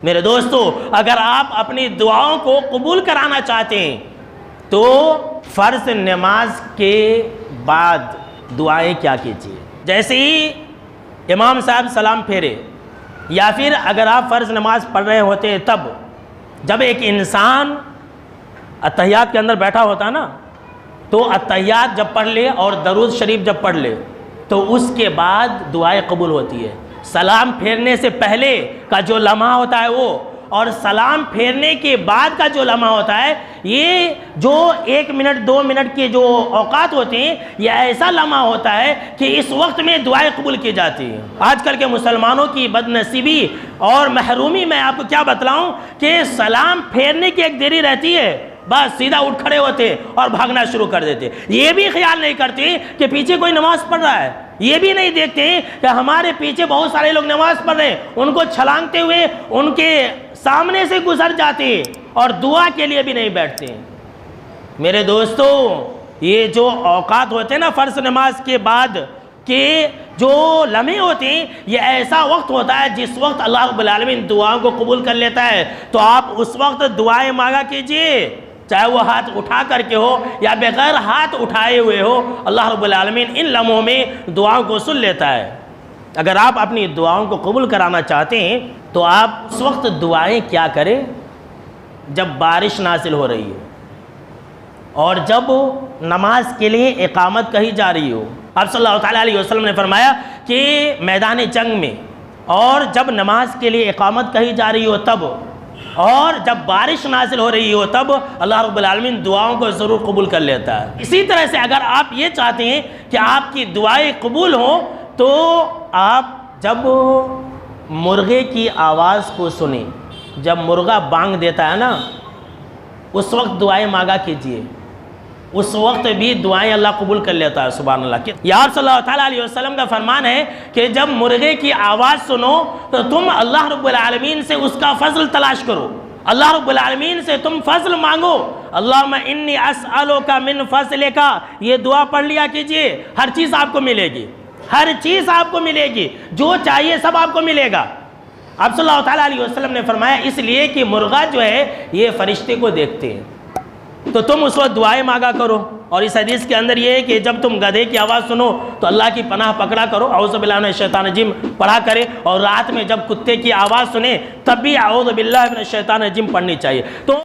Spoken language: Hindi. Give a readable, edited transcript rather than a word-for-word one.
मेरे दोस्तों, अगर आप अपनी दुआओं को कबूल कराना चाहते हैं तो फ़र्ज नमाज के बाद दुआएं क्या कीजिए। जैसे ही इमाम साहब सलाम फेरे या फिर अगर आप फ़र्ज नमाज पढ़ रहे होते हैं तब जब एक इंसान अत्तहियात के अंदर बैठा होता ना, तो अत्तहियात जब पढ़ ले और दरूद शरीफ जब पढ़ ले तो उसके बाद दुआएं कबूल होती है। सलाम फेरने से पहले का जो लम्हा होता है वो, और सलाम फेरने के बाद का जो लम्हा होता है, ये जो 1 मिनट 2 मिनट के जो औकात होते हैं, ये ऐसा लम्हा होता है कि इस वक्त में दुआएं कबूल की जाती हैं। आजकल के मुसलमानों की बदनसीबी और महरूमी मैं आपको क्या बतलाऊं कि सलाम फेरने की एक देरी रहती है, बस सीधा उठ खड़े होते और भागना शुरू कर देते। ये भी ख्याल नहीं करते कि पीछे कोई नमाज पढ़ रहा है, ये भी नहीं देखते कि हमारे पीछे बहुत सारे लोग नमाज पढ़ रहे हैं, उनको छलांगते हुए उनके सामने से गुजर जाते और दुआ के लिए भी नहीं बैठते। मेरे दोस्तों, ये जो औकात होते हैं ना फ़र्ज नमाज के बाद के जो लम्हे होते हैं, ये ऐसा वक्त होता है जिस वक्त अल्लाह रब्बुल आलमीन दुआओं को कबूल कर लेता है। तो आप उस वक्त दुआएं मांगा कीजिए, चाहे वो हाथ उठा करके हो या बगैर हाथ उठाए हुए हो। अल्लाह रब्बुल आलमीन इन लम्हों में दुआओं को सुन लेता है। अगर आप अपनी दुआओं को कबूल कराना चाहते हैं तो आप उस वक्त दुआएं क्या करें जब बारिश नाज़िल हो रही हो और जब नमाज के लिए इकामत कही जा रही हो। आप सल्लल्लाहु अलैहि वसल्लम ने फरमाया कि मैदान जंग में और जब नमाज के लिए इकामत कही जा रही हो तब, और जब बारिश नाज़िल हो रही हो तब अल्लाह रब्बुल आलमीन दुआओं को ज़रूर कबूल कर लेता है। इसी तरह से अगर आप ये चाहते हैं कि आपकी दुआएं कबूल हों तो आप जब मुर्गे की आवाज़ को सुने, जब मुर्गा बांग देता है ना, उस वक्त दुआएं मांगा कीजिए, उस वक्त भी दुआएं अल्लाह कबूल कर लेता है। सुभान अल्लाह। या सल्लल्लाहु अलैहि वसल्लम का फरमान है कि जब मुर्गे की आवाज़ सुनो तो तुम अल्लाह रब्बुल आलमीन से उसका फजल तलाश करो, अल्लाह रब्बुल आलमीन से तुम फजल मांगो। अल्लाहुम्मा इन्नी अस्अलुका मिन फज़लिका, ये दुआ पढ़ लिया कीजिए, हर चीज़ आपको मिलेगी, हर चीज़ आपको मिलेगी, जो चाहिए सब आपको मिलेगा। आप सल्लल्लाहु अलैहि वसल्लम ने फरमाया इसलिए कि मुर्गा जो है ये फरिश्ते को देखते हैं, तो तुम उस वक्त दुआएं मांगा करो। और इस हदीस के अंदर ये है कि जब तुम गधे की आवाज़ सुनो तो अल्लाह की पनाह पकड़ा करो, औज़ु बिल्लाहि मिनश शैतानिर रजीम पढ़ा करे, और रात में जब कुत्ते की आवाज़ सुने तब भी औज़ु बिल्लाहि मिनश शैतानिर रजीम पढ़नी चाहिए। तो